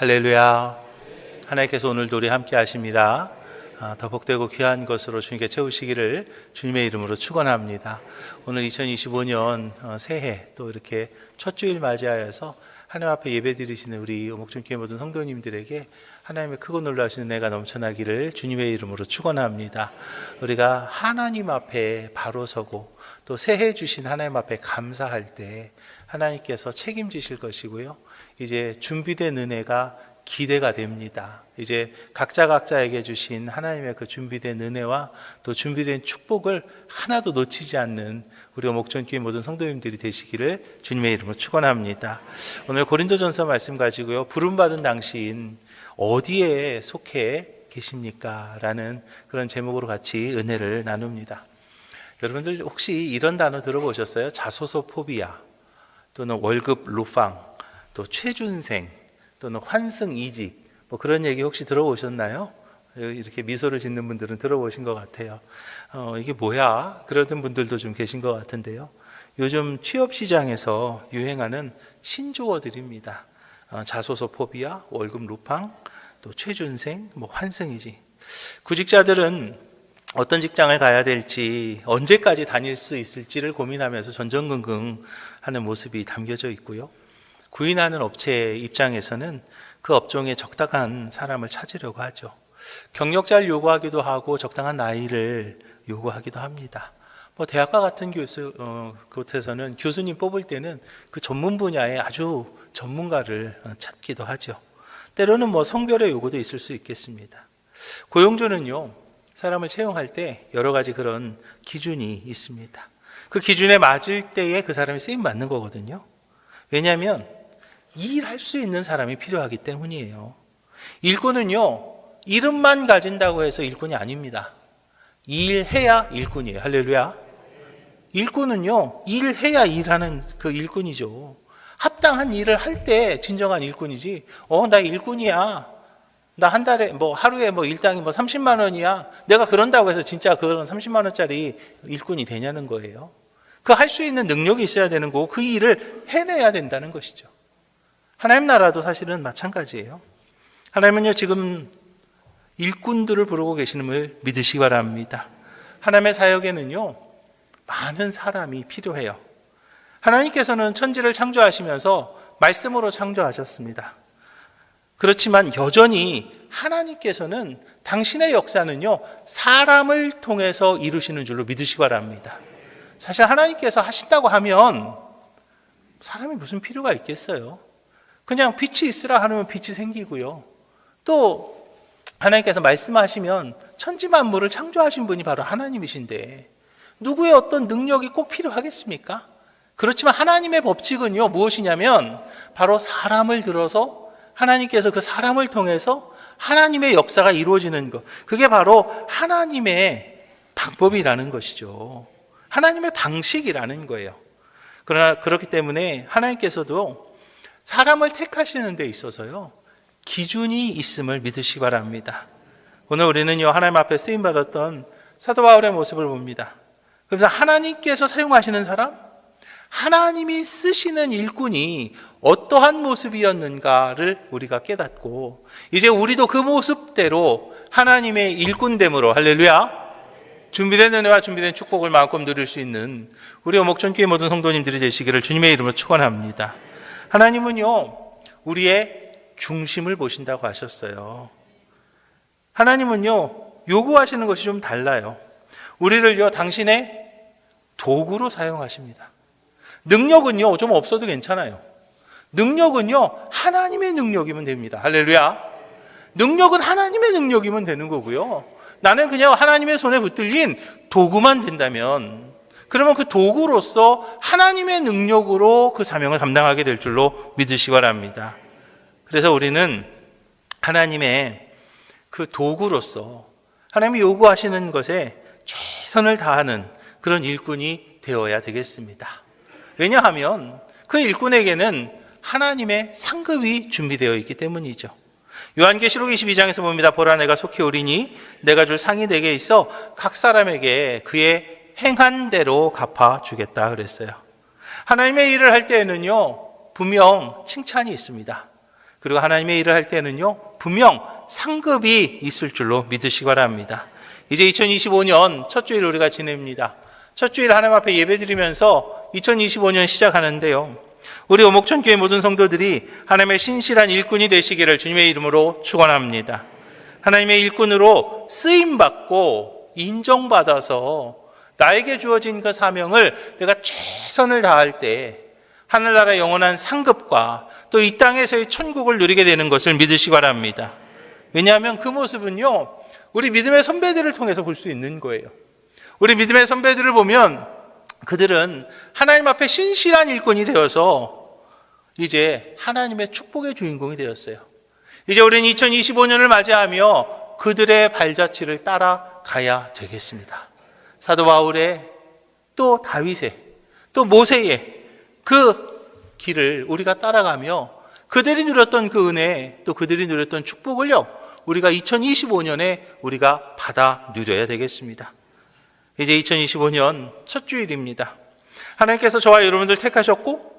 할렐루야. 하나님께서 오늘도 우리 함께 하십니다. 더 복되고 귀한 것으로 주님께 채우시기를 주님의 이름으로 축원합니다. 오늘 2025년 새해 또 이렇게 첫 주일 맞이하여서 하나님 앞에 예배 드리시는 우리 목전교회 모든 성도님들에게 하나님의 크고 놀라우신 은혜가 넘쳐나기를 주님의 이름으로 축원합니다. 우리가 하나님 앞에 바로 서고 또 새해 주신 하나님 앞에 감사할 때 하나님께서 책임지실 것이고요. 이제 준비된 은혜가 기대가 됩니다. 이제 각자에게 주신 하나님의 그 준비된 은혜와 또 준비된 축복을 하나도 놓치지 않는 우리 목전교회 모든 성도님들이 되시기를 주님의 이름으로 축원합니다. 오늘 고린도전서 말씀 가지고요. 부름받은 당신 어디에 속해 계십니까? 라는 그런 제목으로 같이 은혜를 나눕니다. 여러분들 혹시 이런 단어 들어보셨어요? 자소서포비아 또는 월급 루팡 또 최준생 또는 환승이직 뭐 그런 얘기 혹시 들어보셨나요? 이렇게 미소를 짓는 분들은 들어보신 것 같아요. 이게 뭐야? 그러던 분들도 좀 계신 것 같은데요. 요즘 취업 시장에서 유행하는 신조어들입니다. 자소서포비아, 월급 루팡, 또 최준생, 뭐 환승이직. 구직자들은 어떤 직장을 가야 될지 언제까지 다닐 수 있을지를 고민하면서 전전긍긍하는 모습이 담겨져 있고요. 구인하는 업체 입장에서는 그 업종에 적당한 사람을 찾으려고 하죠. 경력자를 요구하기도 하고 적당한 나이를 요구하기도 합니다. 뭐 대학과 같은 곳에서는 교수님 뽑을 때는 그 전문 분야에 아주 전문가를 찾기도 하죠. 때로는 뭐 성별의 요구도 있을 수 있겠습니다. 고용주는요, 사람을 채용할 때 여러 가지 그런 기준이 있습니다. 그 기준에 맞을 때에 그 사람이 쓰임 받는 거거든요. 왜냐하면 일할 수 있는 사람이 필요하기 때문이에요. 일꾼은요, 이름만 가진다고 해서 일꾼이 아닙니다. 일해야 일꾼이에요. 할렐루야. 일꾼은요, 일해야 일하는 그 일꾼이죠. 합당한 일을 할 때 진정한 일꾼이지. 나 일꾼이야. 나 한 달에 하루에 일당이 30만 원이야. 내가 그런다고 해서 진짜 그런 30만 원짜리 일꾼이 되냐는 거예요. 그 할 수 있는 능력이 있어야 되는 거고 그 일을 해내야 된다는 것이죠. 하나님 나라도 사실은 마찬가지예요. 하나님은요, 지금 일꾼들을 부르고 계시는을 믿으시기 바랍니다. 하나님의 사역에는요, 많은 사람이 필요해요. 하나님께서는 천지를 창조하시면서 말씀으로 창조하셨습니다. 그렇지만 여전히 하나님께서는 당신의 역사는요, 사람을 통해서 이루시는 줄로 믿으시기 바랍니다. 사실 하나님께서 하신다고 하면 사람이 무슨 필요가 있겠어요? 그냥 빛이 있으라 하면 빛이 생기고요. 또 하나님께서 말씀하시면 천지만물을 창조하신 분이 바로 하나님이신데 누구의 어떤 능력이 꼭 필요하겠습니까? 그렇지만 하나님의 법칙은요, 무엇이냐면 바로 사람을 들어서 하나님께서 그 사람을 통해서 하나님의 역사가 이루어지는 것, 그게 바로 하나님의 방법이라는 것이죠. 하나님의 방식이라는 거예요. 그러나 그렇기 때문에 하나님께서도 사람을 택하시는 데 있어서요, 기준이 있음을 믿으시기 바랍니다. 오늘 우리는요, 하나님 앞에 쓰임받았던 사도 바울의 모습을 봅니다. 그래서 하나님께서 사용하시는 사람, 하나님이 쓰시는 일꾼이 어떠한 모습이었는가를 우리가 깨닫고 이제 우리도 그 모습대로 하나님의 일꾼됨으로, 할렐루야, 준비된 은혜와 준비된 축복을 마음껏 누릴 수 있는 우리 목전교회 모든 성도님들이 되시기를 주님의 이름으로 축원합니다. 하나님은요, 우리의 중심을 보신다고 하셨어요. 하나님은요, 요구하시는 것이 좀 달라요. 우리를요, 당신의 도구로 사용하십니다. 능력은요, 좀 없어도 괜찮아요. 능력은요, 하나님의 능력이면 됩니다. 할렐루야. 능력은 하나님의 능력이면 되는 거고요. 나는 그냥 하나님의 손에 붙들린 도구만 된다면, 그러면 그 도구로서 하나님의 능력으로 그 사명을 감당하게 될 줄로 믿으시기 바랍니다. 그래서 우리는 하나님의 그 도구로서 하나님이 요구하시는 것에 최선을 다하는 그런 일꾼이 되어야 되겠습니다. 왜냐하면 그 일꾼에게는 하나님의 상급이 준비되어 있기 때문이죠. 요한계시록 22장에서 봅니다. 보라, 내가 속히 오리니 내가 줄 상이 내게 있어 각 사람에게 그의 행한 대로 갚아주겠다 그랬어요. 하나님의 일을 할 때에는요, 분명 칭찬이 있습니다. 그리고 하나님의 일을 할 때는요, 분명 상급이 있을 줄로 믿으시기 바랍니다. 이제 2025년 첫 주일 우리가 지냅니다. 첫 주일 하나님 앞에 예배드리면서 2025년 시작하는데요, 우리 오목천교회 모든 성도들이 하나님의 신실한 일꾼이 되시기를 주님의 이름으로 축원합니다. 하나님의 일꾼으로 쓰임받고 인정받아서 나에게 주어진 그 사명을 내가 최선을 다할 때 하늘나라 영원한 상급과 또 이 땅에서의 천국을 누리게 되는 것을 믿으시기 바랍니다. 왜냐하면 그 모습은요, 우리 믿음의 선배들을 통해서 볼 수 있는 거예요. 우리 믿음의 선배들을 보면 그들은 하나님 앞에 신실한 일꾼이 되어서 이제 하나님의 축복의 주인공이 되었어요. 이제 우리는 2025년을 맞이하며 그들의 발자취를 따라가야 되겠습니다. 사도 바울의, 또 다윗의, 또 모세의 그 길을 우리가 따라가며 그들이 누렸던 그 은혜, 또 그들이 누렸던 축복을요, 우리가 2025년에 우리가 받아 누려야 되겠습니다. 이제 2025년 첫 주일입니다. 하나님께서 저와 여러분들 택하셨고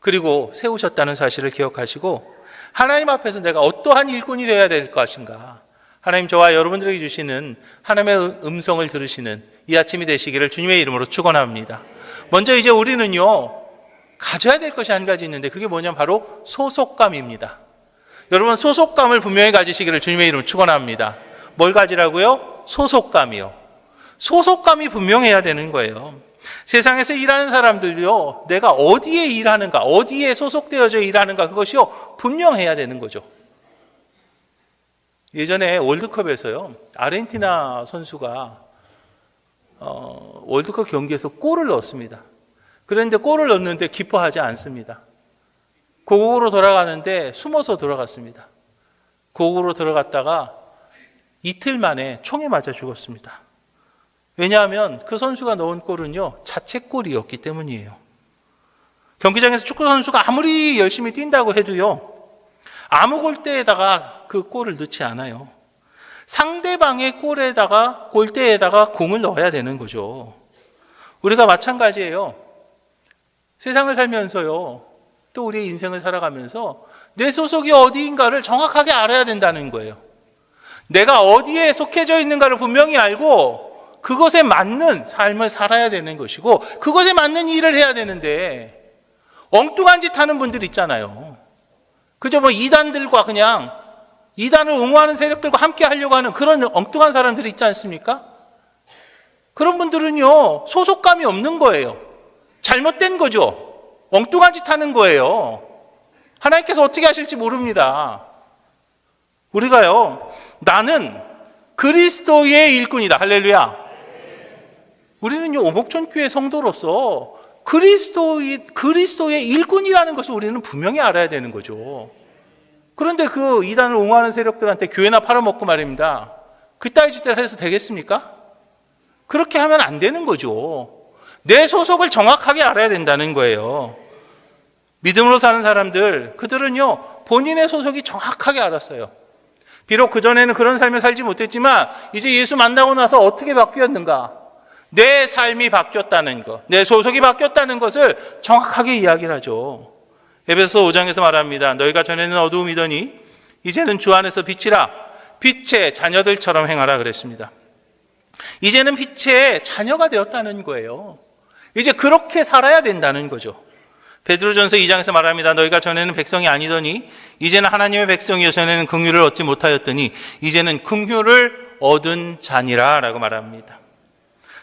그리고 세우셨다는 사실을 기억하시고 하나님 앞에서 내가 어떠한 일꾼이 되어야 될 것인가, 하나님 저와 여러분들에게 주시는 하나님의 음성을 들으시는 이 아침이 되시기를 주님의 이름으로 축원합니다. 먼저 이제 우리는요, 가져야 될 것이 한 가지 있는데 그게 뭐냐면 바로 소속감입니다. 여러분, 소속감을 분명히 가지시기를 주님의 이름으로 축원합니다. 뭘 가지라고요? 소속감이요. 소속감이 분명해야 되는 거예요. 세상에서 일하는 사람들요, 내가 어디에 일하는가, 어디에 소속되어져 일하는가, 그것이요 분명해야 되는 거죠. 예전에 월드컵에서요, 아르헨티나 선수가 월드컵 경기에서 골을 넣었습니다. 그런데 골을 넣었는데 기뻐하지 않습니다. 고국으로 돌아가는데 숨어서 들어갔습니다. 고국으로 들어갔다가 이틀 만에 총에 맞아 죽었습니다. 왜냐하면 그 선수가 넣은 골은요, 자책골이었기 때문이에요. 경기장에서 축구 선수가 아무리 열심히 뛴다고 해도요, 아무 골대에다가 그 골을 넣지 않아요. 상대방의 골대에다가 공을 넣어야 되는 거죠. 우리가 마찬가지예요. 세상을 살면서요, 또 우리의 인생을 살아가면서 내 소속이 어디인가를 정확하게 알아야 된다는 거예요. 내가 어디에 속해져 있는가를 분명히 알고 그것에 맞는 삶을 살아야 되는 것이고 그것에 맞는 일을 해야 되는데, 엉뚱한 짓 하는 분들 있잖아요. 그저 이단들과 그냥 이단을 옹호하는 세력들과 함께 하려고 하는 그런 엉뚱한 사람들이 있지 않습니까? 그런 분들은요, 소속감이 없는 거예요. 잘못된 거죠. 엉뚱한 짓 하는 거예요. 하나님께서 어떻게 하실지 모릅니다. 우리가요, 나는 그리스도의 일꾼이다. 할렐루야. 우리는요, 오목천교회 성도로서 그리스도의 일꾼이라는 것을 우리는 분명히 알아야 되는 거죠. 그런데 그 이단을 옹호하는 세력들한테 교회나 팔아먹고 말입니다. 그따위 짓을 해서 되겠습니까? 그렇게 하면 안 되는 거죠. 내 소속을 정확하게 알아야 된다는 거예요. 믿음으로 사는 사람들, 그들은요, 본인의 소속이 정확하게 알았어요. 비록 그전에는 그런 삶을 살지 못했지만 이제 예수 만나고 나서 어떻게 바뀌었는가, 내 삶이 바뀌었다는 것, 내 소속이 바뀌었다는 것을 정확하게 이야기를 하죠. 에베소 5장에서 말합니다. 너희가 전에는 어두움이더니 이제는 주 안에서 빛이라, 빛의 자녀들처럼 행하라 그랬습니다. 이제는 빛의 자녀가 되었다는 거예요. 이제 그렇게 살아야 된다는 거죠. 베드로전서 2장에서 말합니다. 너희가 전에는 백성이 아니더니 이제는 하나님의 백성이요, 전에는 긍휼을 얻지 못하였더니 이제는 긍휼을 얻은 자니라 라고 말합니다.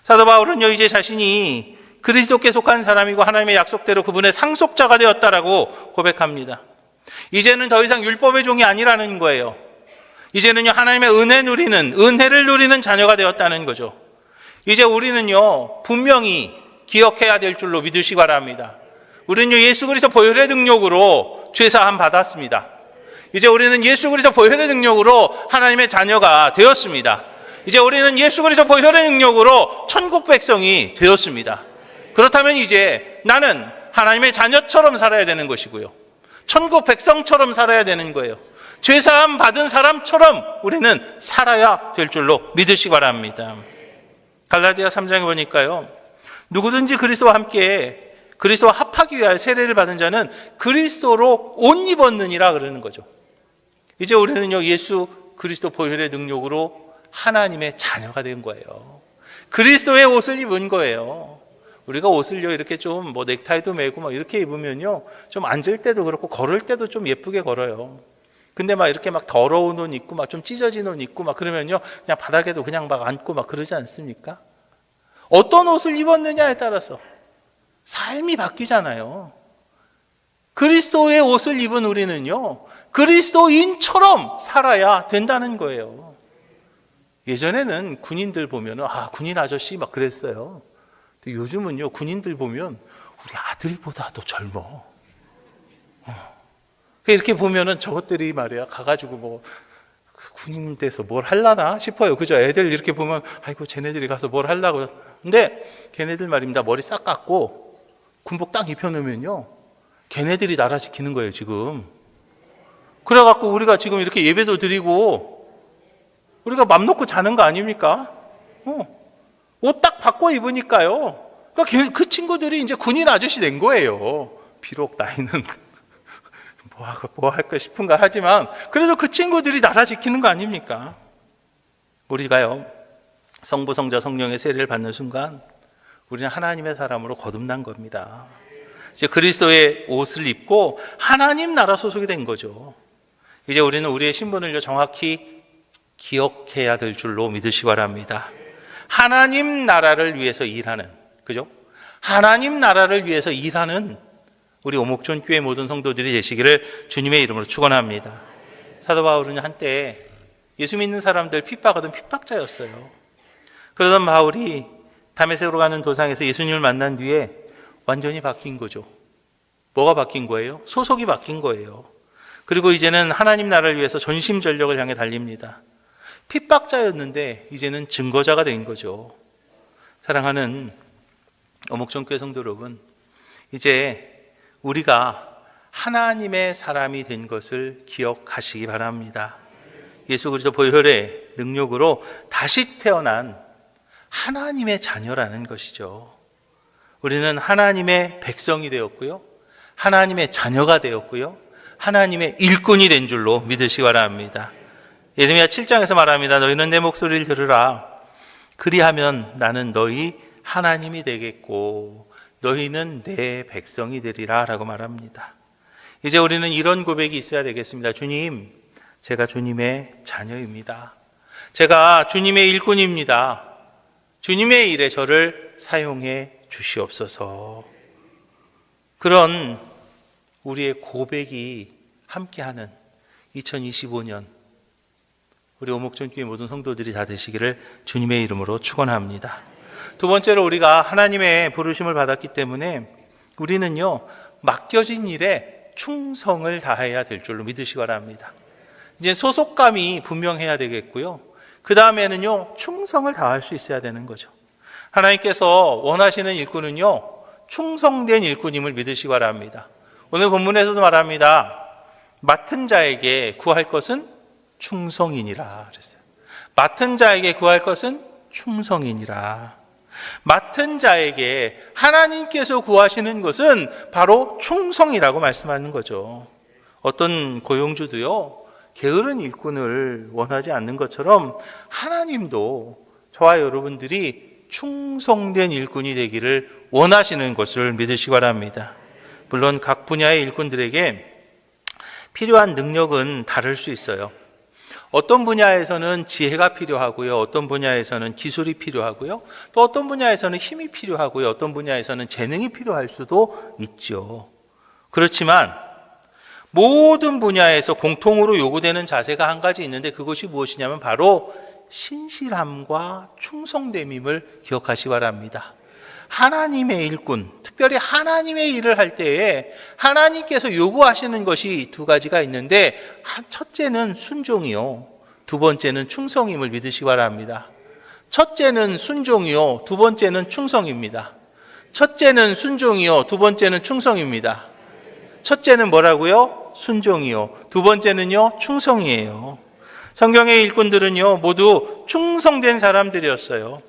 사도 바울은요, 이제 자신이 그리스도께 속한 사람이고 하나님의 약속대로 그분의 상속자가 되었다라고 고백합니다. 이제는 더 이상 율법의 종이 아니라는 거예요. 이제는요, 하나님의 은혜를 누리는 자녀가 되었다는 거죠. 이제 우리는요, 분명히 기억해야 될 줄로 믿으시기 바랍니다. 우리는요, 예수 그리스도 보혈의 능력으로 죄사함 받았습니다. 이제 우리는 예수 그리스도 보혈의 능력으로 하나님의 자녀가 되었습니다. 이제 우리는 예수 그리스도 보혈의 능력으로 천국 백성이 되었습니다. 그렇다면 이제 나는 하나님의 자녀처럼 살아야 되는 것이고요, 천국 백성처럼 살아야 되는 거예요. 죄사함 받은 사람처럼 우리는 살아야 될 줄로 믿으시기 바랍니다. 갈라디아 3장에 보니까요, 누구든지 그리스도와 합하기 하기 위하여 세례를 받은 자는 그리스도로 옷 입었느니라 그러는 거죠. 이제 우리는요, 예수 그리스도 보혈의 능력으로 하나님의 자녀가 된 거예요. 그리스도의 옷을 입은 거예요. 우리가 옷을요, 이렇게 좀 넥타이도 매고 막 이렇게 입으면요, 좀 앉을 때도 그렇고 걸을 때도 좀 예쁘게 걸어요. 근데 막 이렇게 막 더러운 옷 입고 막 좀 찢어진 옷 입고 막 그러면요, 그냥 바닥에도 그냥 막 앉고 막 그러지 않습니까? 어떤 옷을 입었느냐에 따라서 삶이 바뀌잖아요. 그리스도의 옷을 입은 우리는요, 그리스도인처럼 살아야 된다는 거예요. 예전에는 군인들 보면 군인 아저씨 막 그랬어요. 근데 요즘은요, 군인들 보면 우리 아들보다 더 젊어. 이렇게 보면은 저것들이 말이야 가가지고 군인 돼서 뭘 할라나 싶어요. 그죠? 애들 이렇게 보면 아이고 쟤네들이 가서 뭘 하려고. 근데 걔네들 말입니다. 머리 싹 깎고 군복 딱 입혀놓으면요, 걔네들이 나라 지키는 거예요 지금. 그래갖고 우리가 지금 이렇게 예배도 드리고 우리가 맘 놓고 자는 거 아닙니까? 옷 딱 바꿔 입으니까요. 그러니까 그 친구들이 이제 군인 아저씨 된 거예요. 비록 나이는 뭐 할까 싶은가 하지만 그래도 그 친구들이 나라 지키는 거 아닙니까? 우리가요, 성부, 성자, 성령의 세례를 받는 순간 우리는 하나님의 사람으로 거듭난 겁니다. 이제 그리스도의 옷을 입고 하나님 나라 소속이 된 거죠. 이제 우리는 우리의 신분을 정확히 기억해야 될 줄로 믿으시기 바랍니다. 하나님 나라를 위해서 일하는, 그죠? 하나님 나라를 위해서 일하는 우리 오목촌 교회 모든 성도들이 되시기를 주님의 이름으로 축원합니다. 사도 바울은 한때 예수 믿는 사람들 핍박하던 핍박자였어요. 그러던 바울이 다메섹으로 가는 도상에서 예수님을 만난 뒤에 완전히 바뀐 거죠. 뭐가 바뀐 거예요? 소속이 바뀐 거예요. 그리고 이제는 하나님 나라를 위해서 전심전력을 향해 달립니다. 핍박자였는데 이제는 증거자가 된 거죠. 사랑하는 오목촌 교회 성도 여러분, 이제 우리가 하나님의 사람이 된 것을 기억하시기 바랍니다. 예수 그리스도 보혈의 능력으로 다시 태어난 하나님의 자녀라는 것이죠. 우리는 하나님의 백성이 되었고요, 하나님의 자녀가 되었고요, 하나님의 일꾼이 된 줄로 믿으시기 바랍니다. 예레미야 7장에서 말합니다. 너희는 내 목소리를 들으라. 그리하면 나는 너희 하나님이 되겠고 너희는 내 백성이 되리라 라고 말합니다. 이제 우리는 이런 고백이 있어야 되겠습니다. 주님, 제가 주님의 자녀입니다. 제가 주님의 일꾼입니다. 주님의 일에 저를 사용해 주시옵소서. 그런 우리의 고백이 함께하는 2025년 우리 오목전교회 모든 성도들이 다 되시기를 주님의 이름으로 축원합니다. 두 번째로, 우리가 하나님의 부르심을 받았기 때문에 우리는요, 맡겨진 일에 충성을 다해야 될 줄로 믿으시기 바랍니다. 이제 소속감이 분명해야 되겠고요, 그 다음에는요, 충성을 다할 수 있어야 되는 거죠. 하나님께서 원하시는 일꾼은요, 충성된 일꾼임을 믿으시기 바랍니다. 오늘 본문에서도 말합니다. 맡은 자에게 구할 것은 충성이니라 그랬어요. 맡은 자에게 구할 것은 충성이니라. 맡은 자에게 하나님께서 구하시는 것은 바로 충성이라고 말씀하는 거죠. 어떤 고용주도요, 게으른 일꾼을 원하지 않는 것처럼 하나님도 저와 여러분들이 충성된 일꾼이 되기를 원하시는 것을 믿으시기 바랍니다. 물론 각 분야의 일꾼들에게 필요한 능력은 다를 수 있어요. 어떤 분야에서는 지혜가 필요하고요, 어떤 분야에서는 기술이 필요하고요, 또 어떤 분야에서는 힘이 필요하고요, 어떤 분야에서는 재능이 필요할 수도 있죠. 그렇지만 모든 분야에서 공통으로 요구되는 자세가 한 가지 있는데, 그것이 무엇이냐면 바로 신실함과 충성됨임을 기억하시기 바랍니다. 하나님의 일꾼, 특별히 하나님의 일을 할 때에 하나님께서 요구하시는 것이 두 가지가 있는데, 첫째는 순종이요, 두 번째는 충성임을 믿으시기 바랍니다. 첫째는 순종이요, 두 번째는 충성입니다. 첫째는 순종이요, 두 번째는 충성입니다. 첫째는 뭐라고요? 순종이요. 두 번째는요, 충성이에요. 성경의 일꾼들은요, 모두 충성된 사람들이었어요.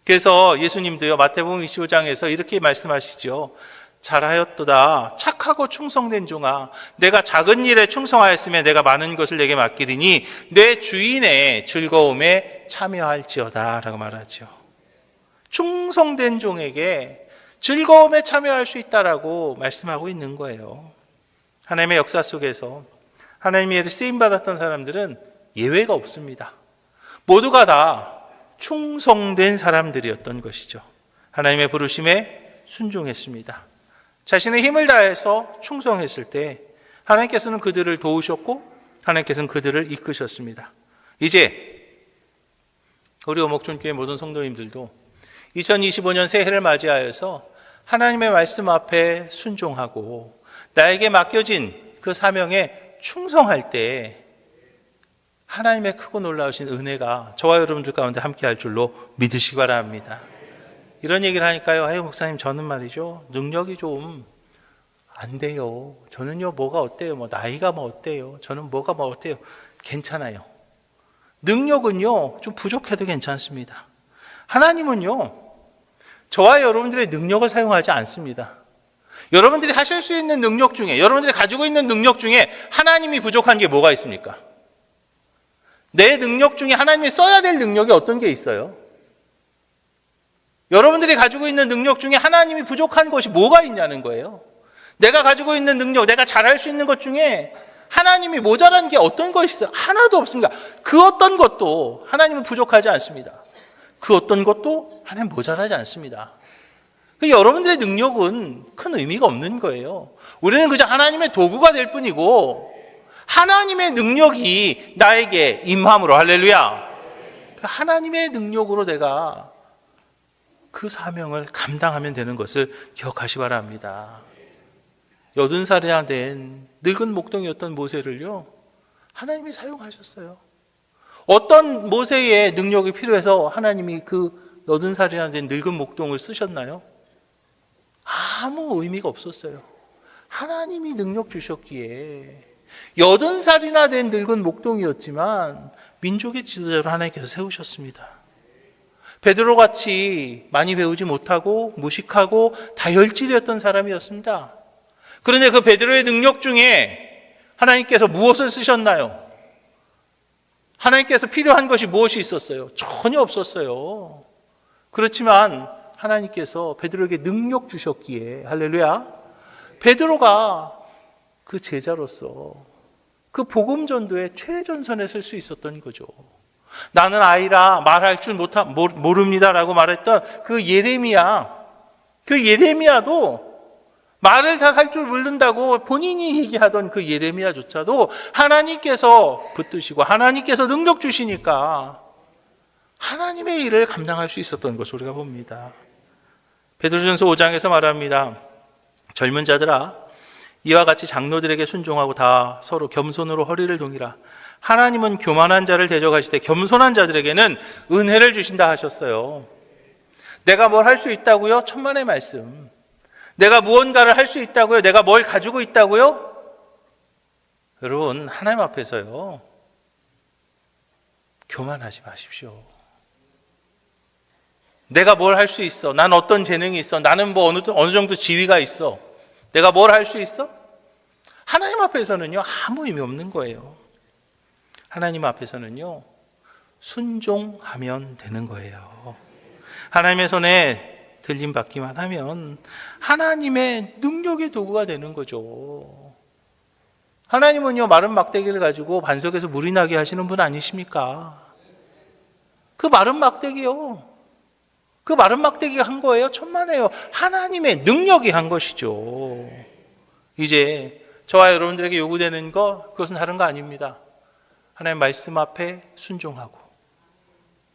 그래서 예수님도요, 마태복음 25장에서 이렇게 말씀하시죠. 잘하였도다. 착하고 충성된 종아, 내가 작은 일에 충성하였으면 내가 많은 것을 내게 맡기리니 내 주인의 즐거움에 참여할지어다 라고 말하죠. 충성된 종에게 즐거움에 참여할 수 있다라고 말씀하고 있는 거예요. 하나님의 역사 속에서 하나님의 일을 쓰임받았던 사람들은 예외가 없습니다. 모두가 다 충성된 사람들이었던 것이죠. 하나님의 부르심에 순종했습니다. 자신의 힘을 다해서 충성했을 때 하나님께서는 그들을 도우셨고 하나님께서는 그들을 이끄셨습니다. 이제 우리 오목촌교회 모든 성도님들도 2025년 새해를 맞이하여서 하나님의 말씀 앞에 순종하고 나에게 맡겨진 그 사명에 충성할 때 하나님의 크고 놀라우신 은혜가 저와 여러분들 가운데 함께할 줄로 믿으시기 바랍니다. 이런 얘기를 하니까요, 아유 목사님 저는 말이죠 능력이 좀 안 돼요. 저는요 뭐가 어때요? 뭐 나이가 뭐 어때요? 저는 뭐가 뭐 어때요? 괜찮아요. 능력은요 좀 부족해도 괜찮습니다. 하나님은요 저와 여러분들의 능력을 사용하지 않습니다. 여러분들이 하실 수 있는 능력 중에, 여러분들이 가지고 있는 능력 중에 하나님이 부족한 게 뭐가 있습니까? 내 능력 중에 하나님이 써야 될 능력이 어떤 게 있어요? 여러분들이 가지고 있는 능력 중에 하나님이 부족한 것이 뭐가 있냐는 거예요. 내가 가지고 있는 능력, 내가 잘할 수 있는 것 중에 하나님이 모자란 게 어떤 것이 있어요? 하나도 없습니다. 그 어떤 것도 하나님은 부족하지 않습니다. 그 어떤 것도 하나님 모자라지 않습니다. 여러분들의 능력은 큰 의미가 없는 거예요. 우리는 그저 하나님의 도구가 될 뿐이고 하나님의 능력이 나에게 임함으로, 할렐루야, 하나님의 능력으로 내가 그 사명을 감당하면 되는 것을 기억하시기 바랍니다. 80살이나 된 늙은 목동이었던 모세를요 하나님이 사용하셨어요. 어떤 모세의 능력이 필요해서 하나님이 그 80살이나 된 늙은 목동을 쓰셨나요? 아무 의미가 없었어요. 하나님이 능력 주셨기에 80살이나 된 늙은 목동이었지만 민족의 지도자로 하나님께서 세우셨습니다. 베드로같이 많이 배우지 못하고 무식하고 다혈질이었던 사람이었습니다. 그런데 그 베드로의 능력 중에 하나님께서 무엇을 쓰셨나요? 하나님께서 필요한 것이 무엇이 있었어요? 전혀 없었어요. 그렇지만 하나님께서 베드로에게 능력 주셨기에, 할렐루야, 베드로가 그 제자로서 그 복음 전도의 최전선에 설 수 있었던 거죠. 나는 아이라 말할 줄 모릅니다라고 말했던 그 예레미야도 말을 잘 할 줄 모른다고 본인이 얘기하던 그 예레미야조차도 하나님께서 붙드시고 하나님께서 능력 주시니까 하나님의 일을 감당할 수 있었던 것을 우리가 봅니다. 베드로전서 5장에서 말합니다. 젊은 자들아, 이와 같이 장로들에게 순종하고 다 서로 겸손으로 허리를 동이라. 하나님은 교만한 자를 대적하시되 겸손한 자들에게는 은혜를 주신다 하셨어요. 내가 뭘 할 수 있다고요? 천만의 말씀. 내가 무언가를 할 수 있다고요? 내가 뭘 가지고 있다고요? 여러분, 하나님 앞에서요 교만하지 마십시오. 내가 뭘 할 수 있어? 난 어떤 재능이 있어? 나는 뭐 어느 정도 지위가 있어? 내가 뭘 할 수 있어? 하나님 앞에서는요 아무 의미 없는 거예요. 하나님 앞에서는요 순종하면 되는 거예요. 하나님의 손에 들림 받기만 하면 하나님의 능력의 도구가 되는 거죠. 하나님은요 마른 막대기를 가지고 반석에서 물이 나게 하시는 분 아니십니까? 그 마른 막대기요, 그 마른 막대기가 한 거예요? 천만에요. 하나님의 능력이 한 것이죠. 이제 저와 여러분들에게 요구되는 것, 그것은 다른 거 아닙니다. 하나님 말씀 앞에 순종하고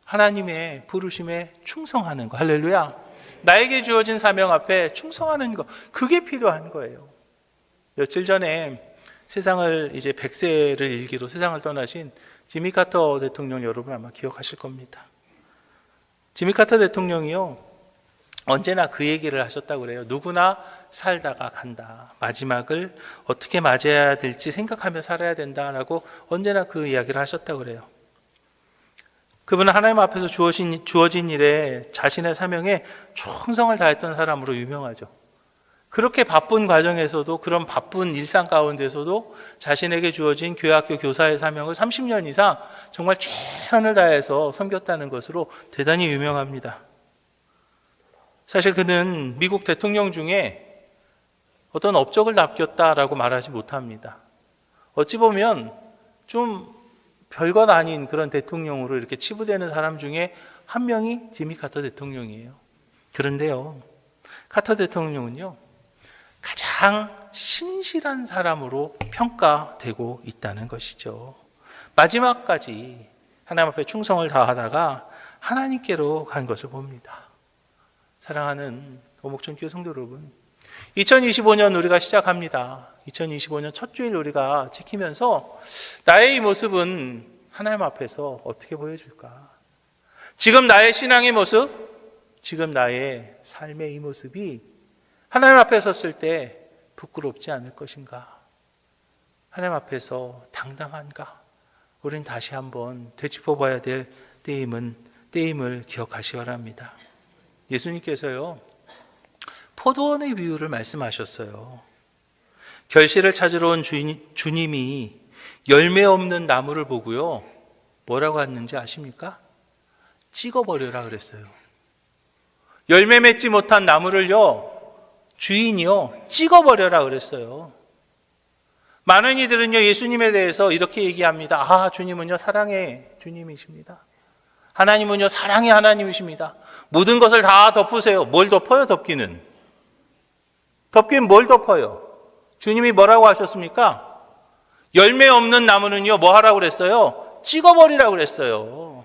하나님의 부르심에 충성하는 거, 할렐루야. 나에게 주어진 사명 앞에 충성하는 거, 그게 필요한 거예요. 며칠 전에 세상을 이제 100세를 일기로 세상을 떠나신 지미 카터 대통령, 여러분 아마 기억하실 겁니다. 지미 카터 대통령이요 언제나 그 얘기를 하셨다고 그래요. 누구나 살다가 간다. 마지막을 어떻게 맞이해야 될지 생각하며 살아야 된다라고 언제나 그 이야기를 하셨다고 그래요. 그분은 하나님 앞에서 주어진 일에 자신의 사명에 충성을 다했던 사람으로 유명하죠. 그렇게 바쁜 과정에서도, 그런 바쁜 일상 가운데서도 자신에게 주어진 교회학교 교사의 사명을 30년 이상 정말 최선을 다해서 섬겼다는 것으로 대단히 유명합니다. 사실 그는 미국 대통령 중에 어떤 업적을 남겼다라고 말하지 못합니다. 어찌 보면 좀 별것 아닌 그런 대통령으로 이렇게 치부되는 사람 중에 한 명이 지미 카터 대통령이에요. 그런데요, 카터 대통령은요, 가장 신실한 사람으로 평가되고 있다는 것이죠. 마지막까지 하나님 앞에 충성을 다하다가 하나님께로 간 것을 봅니다. 사랑하는 오목천교회 성도 여러분, 2025년 우리가 시작합니다. 2025년 첫 주일 우리가 지키면서 나의 이 모습은 하나님 앞에서 어떻게 보여줄까? 지금 나의 신앙의 모습, 지금 나의 삶의 이 모습이 하나님 앞에 섰을 때 부끄럽지 않을 것인가? 하나님 앞에서 당당한가? 우린 다시 한번 되짚어 봐야 될 때임을 기억하시 바랍니다. 예수님께서요, 포도원의 비유를 말씀하셨어요. 결실을 찾으러 온 주님이 열매 없는 나무를 보고요, 뭐라고 했는지 아십니까? 찍어버려라 그랬어요. 열매 맺지 못한 나무를요, 주인이요, 찍어버려라 그랬어요. 많은 이들은요, 예수님에 대해서 이렇게 얘기합니다. 아, 주님은요, 사랑의 주님이십니다. 하나님은요, 사랑의 하나님이십니다. 모든 것을 다 덮으세요. 뭘 덮어요, 덮기는? 덮기는 뭘 덮어요? 주님이 뭐라고 하셨습니까? 열매 없는 나무는요, 뭐 하라고 그랬어요? 찍어버리라고 그랬어요.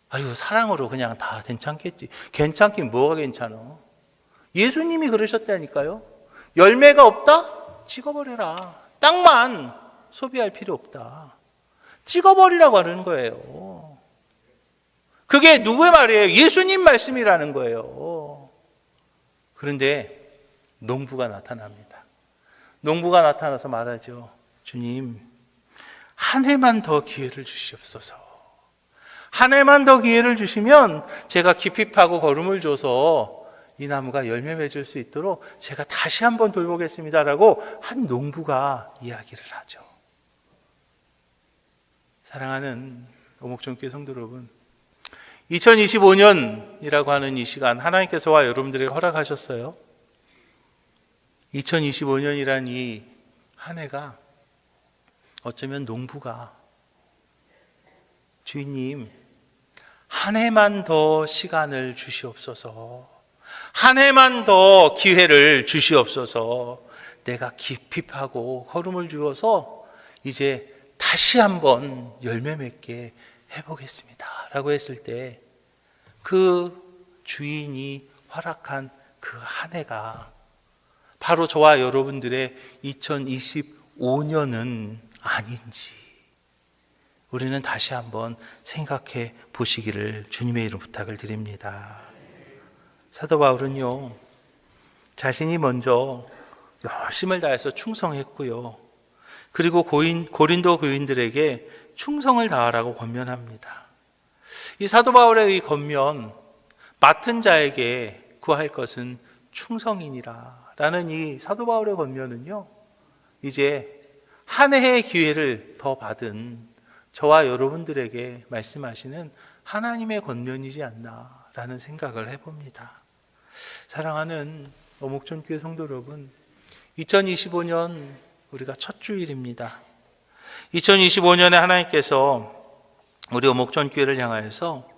아유, 사랑으로 그냥 다 괜찮겠지. 괜찮긴 뭐가 괜찮아? 예수님이 그러셨다니까요. 열매가 없다? 찍어버려라. 땅만 소비할 필요 없다. 찍어버리라고 하는 거예요. 그게 누구의 말이에요? 예수님 말씀이라는 거예요. 그런데 농부가 나타납니다. 농부가 나타나서 말하죠. 주님, 한 해만 더 기회를 주시옵소서. 한 해만 더 기회를 주시면 제가 깊이 파고 거름을 줘서 이 나무가 열매 맺을 수 있도록 제가 다시 한번 돌보겠습니다라고 한 농부가 이야기를 하죠. 사랑하는 오목천교회 성도 여러분, 2025년이라고 하는 이 시간 하나님께서와 여러분들에게 허락하셨어요. 2025년이란 이 한 해가 어쩌면 농부가 주인님, 한 해만 더 시간을 주시옵소서. 한 해만 더 기회를 주시옵소서. 내가 깊이 파고 거름을 주어서 이제 다시 한번 열매 맺게 해보겠습니다 라고 했을 때 그 주인이 허락한 그 한 해가 바로 저와 여러분들의 2025년은 아닌지 우리는 다시 한번 생각해 보시기를 주님의 이름 부탁을 드립니다. 사도 바울은요, 자신이 먼저 열심을 다해서 충성했고요, 그리고 고린도 교인들에게 충성을 다하라고 권면합니다. 이 사도 바울의 이 권면, 맡은 자에게 구할 것은 충성이니라 라는 이 사도 바울의 권면은요, 이제 한 해의 기회를 더 받은 저와 여러분들에게 말씀하시는 하나님의 권면이지 않나 라는 생각을 해봅니다. 사랑하는 오목천교회 성도 여러분, 2025년 우리가 첫 주일입니다. 2025년에 하나님께서 우리 오목천교회를 향하여서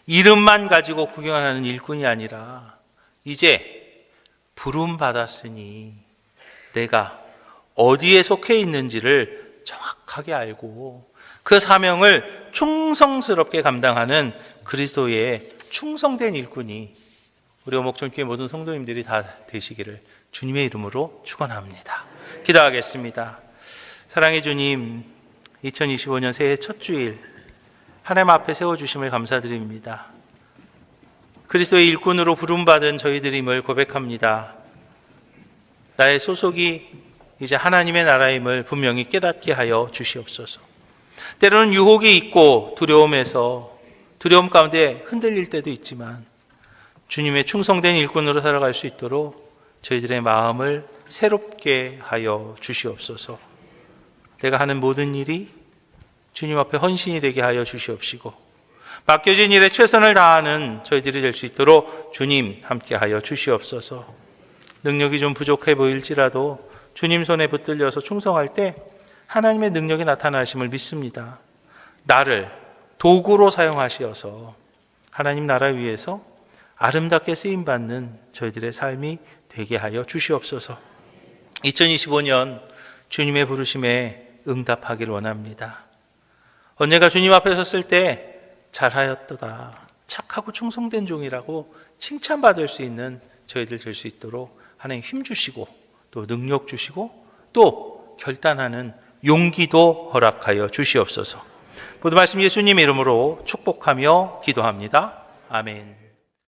이름만 가지고 구경하는 일꾼이 아니라 이제 부름 받았으니 내가 어디에 속해 있는지를 정확하게 알고 그 사명을 충성스럽게 감당하는 그리스도의 충성된 일꾼이 우리 오목천교회 모든 성도님들이 다 되시기를 주님의 이름으로 축원합니다. 기도하겠습니다. 사랑의 주님, 2025년 새해 첫 주일 하나님 앞에 세워주심을 감사드립니다. 그리스도의 일꾼으로 부름받은 저희들임을 고백합니다. 나의 소속이 이제 하나님의 나라임을 분명히 깨닫게 하여 주시옵소서. 때로는 유혹이 있고 두려움 가운데 흔들릴 때도 있지만 주님의 충성된 일꾼으로 살아갈 수 있도록 저희들의 마음을 새롭게 하여 주시옵소서. 내가 하는 모든 일이 주님 앞에 헌신이 되게 하여 주시옵시고, 맡겨진 일에 최선을 다하는 저희들이 될 수 있도록 주님 함께 하여 주시옵소서. 능력이 좀 부족해 보일지라도 주님 손에 붙들려서 충성할 때 하나님의 능력이 나타나심을 믿습니다. 나를 도구로 사용하시어서 하나님 나라 위해서 아름답게 쓰임받는 저희들의 삶이 되게 하여 주시옵소서. 2025년 주님의 부르심에 응답하길 원합니다. 언젠가 주님 앞에 섰을 때 잘하였도다, 착하고 충성된 종이라고 칭찬받을 수 있는 저희들 될 수 있도록 하나님 힘주시고 또 능력 주시고 또 결단하는 용기도 허락하여 주시옵소서. 모든 말씀 예수님의 이름으로 축복하며 기도합니다. 아멘.